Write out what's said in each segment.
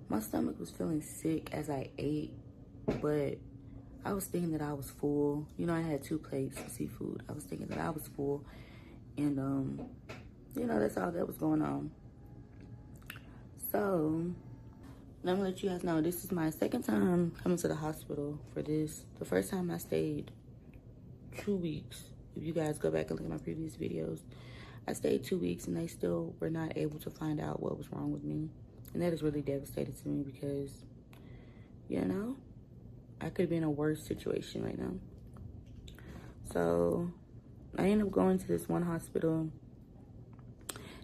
My stomach was feeling sick as I ate, but I was thinking that I was full. You know, I had 2 plates of seafood. I was thinking that I was full, and you know, that's all that was going on. So I'm gonna let you guys know this is my second time coming to the hospital for this. The first time I stayed 2 weeks. If you guys go back and look at my previous videos, I stayed 2 weeks and they still were not able to find out what was wrong with me. And that is really devastating to me because, you know, I could have been in a worse situation right now. So I ended up going to this one hospital.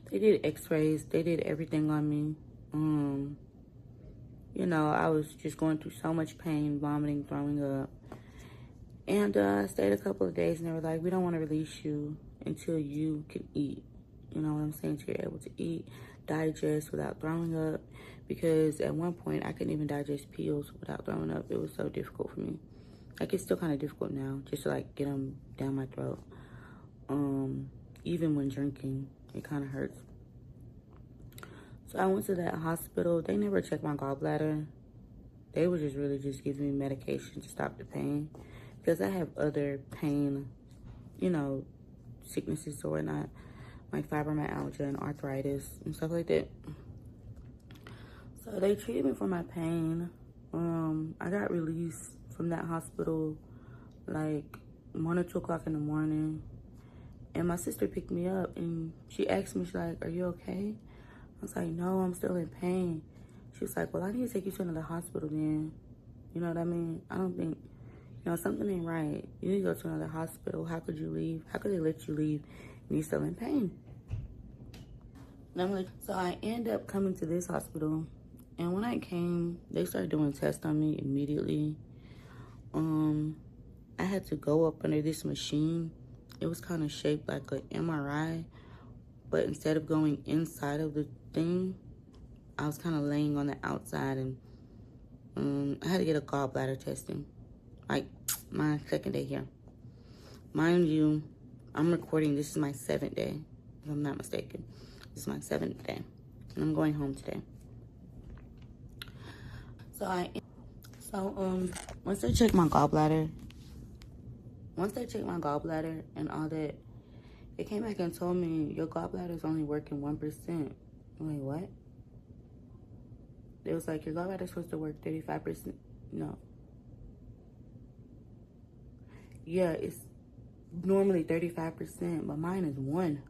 They did x-rays. They did everything on me. You know, I was just going through so much pain, vomiting, throwing up. And I stayed a couple of days and they were like, we don't want to release you until you can eat. You know what I'm saying? Until you're able to eat, digest without throwing up. Because at one point, I couldn't even digest pills without throwing up. It was so difficult for me. Like, it's still kind of difficult now, just to, like, get them down my throat. Even when drinking, it kind of hurts. So I went to that hospital. They never checked my gallbladder. They were just really just giving me medication to stop the pain. Because I have other pain, you know, sicknesses or whatnot. Like fibromyalgia and arthritis and stuff like that. So they treated me for my pain. I got released from that hospital like 1 or 2 o'clock in the morning. And my sister picked me up and she asked me, she's like, are you okay? I was like, no, I'm still in pain. She was like, well, I need to take you to another hospital then. You know what I mean? I don't think, you know, something ain't right. You need to go to another hospital. How could you leave? How could they let you leave and you're still in pain? And I'm like, so I end up coming to this hospital. And when I came, they started doing tests on me immediately. I had to go up under this machine. It was kind of shaped like an MRI, but instead of going inside of the thing, I was kind of laying on the outside, and I had to get a gallbladder testing, like my second day here. Mind you, I'm recording, this is my 7th day, if I'm not mistaken. This is my 7th day, and I'm going home today. So once they checked my gallbladder, and all that, they came back and told me, your gallbladder is only working 1%. I'm like, what? It was like, your gallbladder is supposed to work 35%. No. Yeah, it's normally 35%, but mine is 1.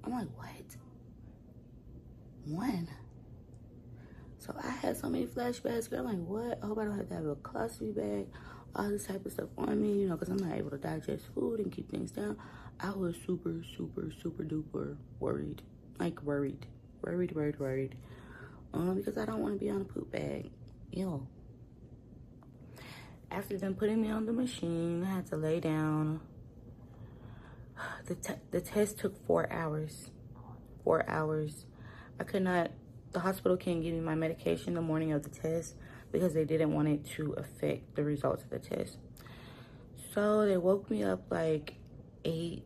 I'm like, what? 1? So I had so many flashbacks. Girl, I'm like, what? I hope I don't have to have a colostomy bag, all this type of stuff on me, you know, because I'm not able to digest food and keep things down. I was super, super, super duper worried. Like, worried. Because I don't want to be on a poop bag. Ew. After them putting me on the machine, I had to lay down. The test took 4 hours. 4 hours. I could not, the hospital can't give me my medication the morning of the test because they didn't want it to affect the results of the test. So they woke me up like 8,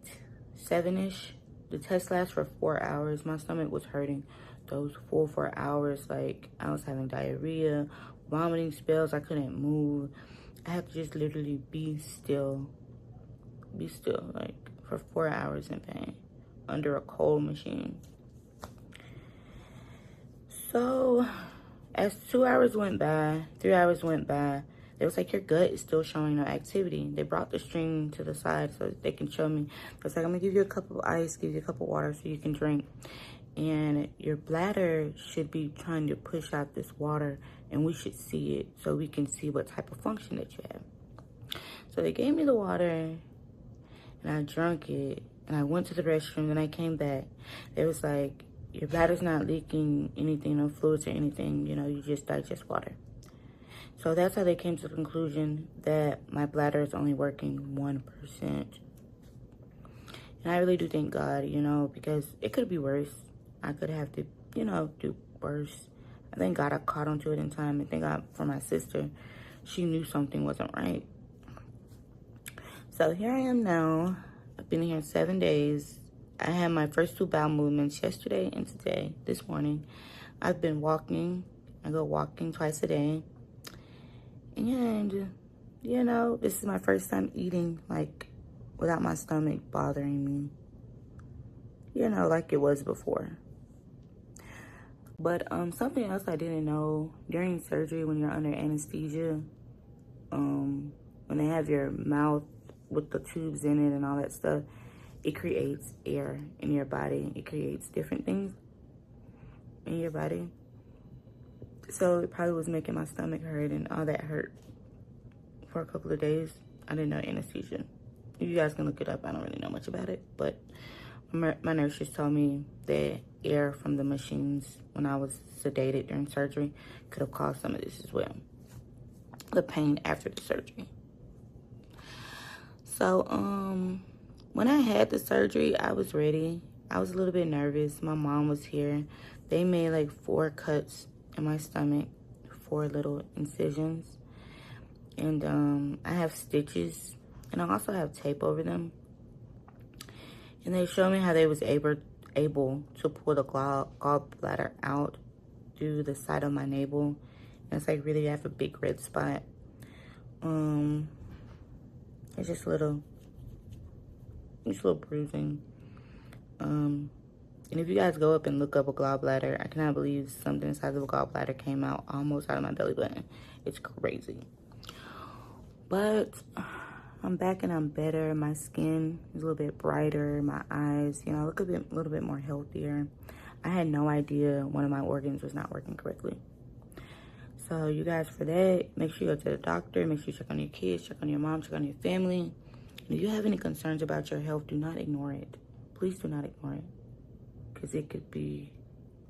7-ish. The test lasts for 4 hours. My stomach was hurting those full 4 hours. Like, I was having diarrhea, vomiting spells. I couldn't move. I had to just literally be still, like, for 4 hours in pain under a cold machine. So as 2 hours went by, 3 hours went by, it was like, your gut is still showing no activity. They brought the string to the side so they can show me. It's like, I'm gonna give you a cup of ice, give you a cup of water so you can drink. And your bladder should be trying to push out this water, and we should see it so we can see what type of function that you have. So they gave me the water, and I drank it, and I went to the restroom, and I came back. It was like, your bladder's not leaking anything, no fluids or anything, you know, you just digest water. So that's how they came to the conclusion that my bladder is only working 1%. And I really do thank God, you know, because it could be worse. I could have to, you know, do worse. I thank God I caught onto it in time. And thank God for my sister. She knew something wasn't right. So here I am now. I've been here 7 days. I had my first 2 bowel movements yesterday and today, this morning. I've been walking. I go walking twice a day. And, you know, this is my first time eating, like, without my stomach bothering me. You know, like it was before. But something else I didn't know, during surgery when you're under anesthesia, when they have your mouth with the tubes in it and all that stuff, it creates air in your body. It creates different things in your body. So it probably was making my stomach hurt and all that hurt for a couple of days. I didn't know anesthesia. You guys can look it up. I don't really know much about it, but my nurse just told me that air from the machines when I was sedated during surgery could have caused some of this as well. The pain after the surgery. So, when I had the surgery, I was ready. I was a little bit nervous. My mom was here. They made like 4 cuts in my stomach, 4 little incisions. And I have stitches, and I also have tape over them. And they showed me how they was able to pull the gallbladder out through the side of my navel. And it's like really, I have a big red spot. It's just little bruising. And if you guys go up and look up a gallbladder, I cannot believe something the size of a gallbladder came out almost out of my belly button. It's crazy. But I'm back and I'm better. My skin is a little bit brighter. My eyes, you know, I look a little bit more healthier. I had no idea one of my organs was not working correctly. So you guys, for that, make sure you go to the doctor. Make sure you check on your kids, check on your mom, check on your family. And if you have any concerns about your health, do not ignore it. Please do not ignore it, because it could be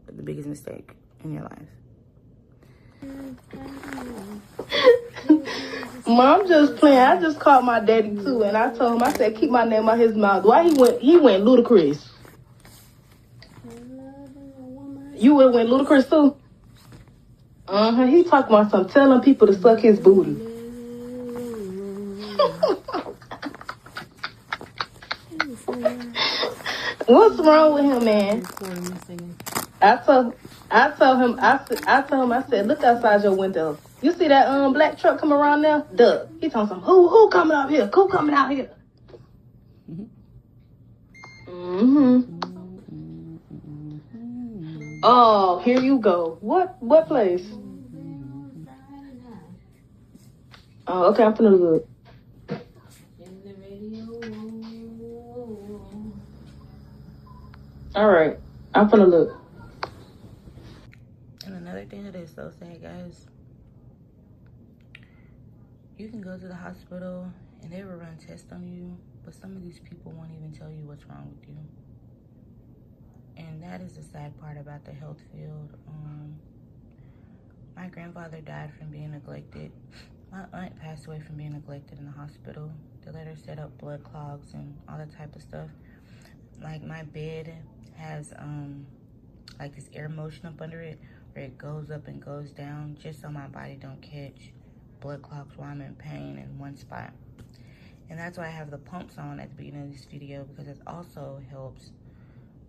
the biggest mistake in your life. Mom just playing. I just called my daddy too, and I told him, I said, keep my name out his mouth. Why he went ludicrous? You would have went ludicrous too? He talking about something, telling people to suck his booty. What's wrong with him, man? I told him, I said, look outside your window. You see that black truck coming around there? Duh. He told him, who coming out here? Who coming out here? Oh, here you go. What place? Oh, okay, I'm finna look. All right, I'm finna look. And another thing that is so sad, guys, you can go to the hospital and they will run tests on you, but some of these people won't even tell you what's wrong with you. And that is the sad part about the health field. My grandfather died from being neglected. My aunt passed away from being neglected in the hospital. They let her set up blood clogs and all that type of stuff. Like, my bed has like this air motion up under it where it goes up and goes down just so my body don't catch blood clogs while I'm in pain in one spot. And that's why I have the pumps on at the beginning of this video, because it also helps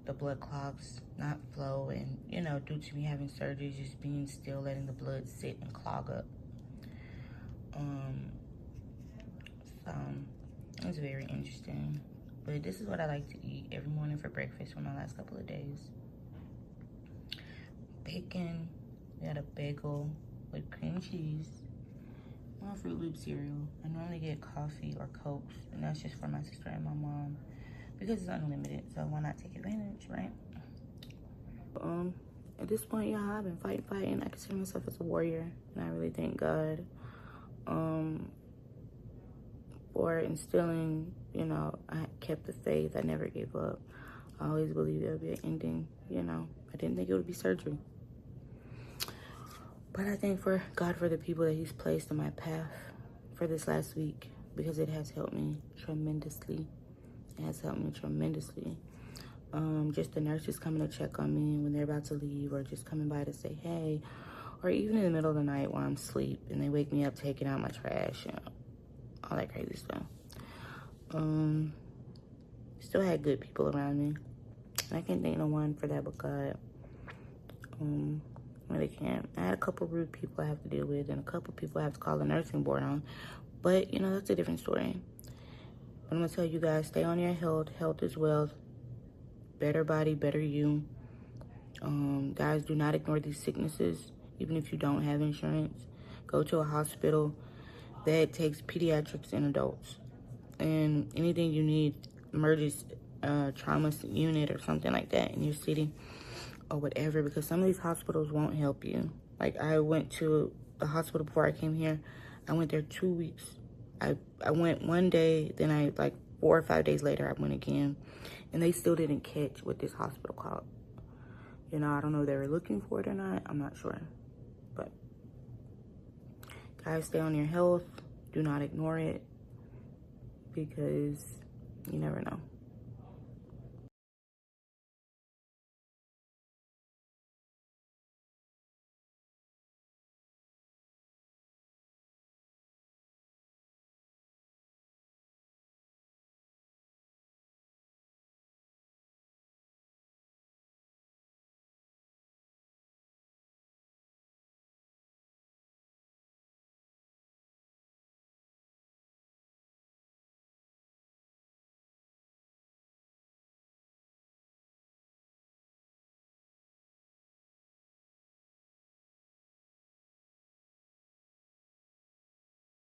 the blood clogs not flow. And, you know, due to me having surgery, just being still, letting the blood sit and clog up. So it's very interesting. But this is what I like to eat every morning for breakfast for my last couple of days. Bacon. We had a bagel with cream cheese. One Fruit Loop cereal. I normally get coffee or Cokes, and that's just for my sister and my mom, because it's unlimited, so why not take advantage, right? At this point, y'all, I've been fighting. I consider myself as a warrior, and I really thank God for instilling, you know, I kept the faith. I never gave up. I always believed there would be an ending, you know. I didn't think it would be surgery. But I thank God for the people that he's placed in my path for this last week, because it has helped me tremendously. It has helped me tremendously. Just the nurses coming to check on me when they're about to leave, or just coming by to say hey, or even in the middle of the night while I'm asleep and they wake me up taking out my trash and all that crazy stuff. Still had good people around me. I can't thank no one for that but God. really can't. I had a couple rude people I have to deal with, and a couple people I have to call the nursing board on. But, you know, that's a different story. But I'm going to tell you guys, stay on your health. Health is wealth. Better body, better you. Guys, do not ignore these sicknesses, even if you don't have insurance. Go to a hospital that takes pediatrics and adults. And anything you need, emergency trauma unit or something like that in your city or whatever, because some of these hospitals won't help you. Like, I went to the hospital before I came here. I went there 2 weeks. I went one day, then like 4 or 5 days later, I went again. And they still didn't catch what this hospital called. You know, I don't know if they were looking for it or not. I'm not sure. But, guys, stay on your health. Do not ignore it, because you never know.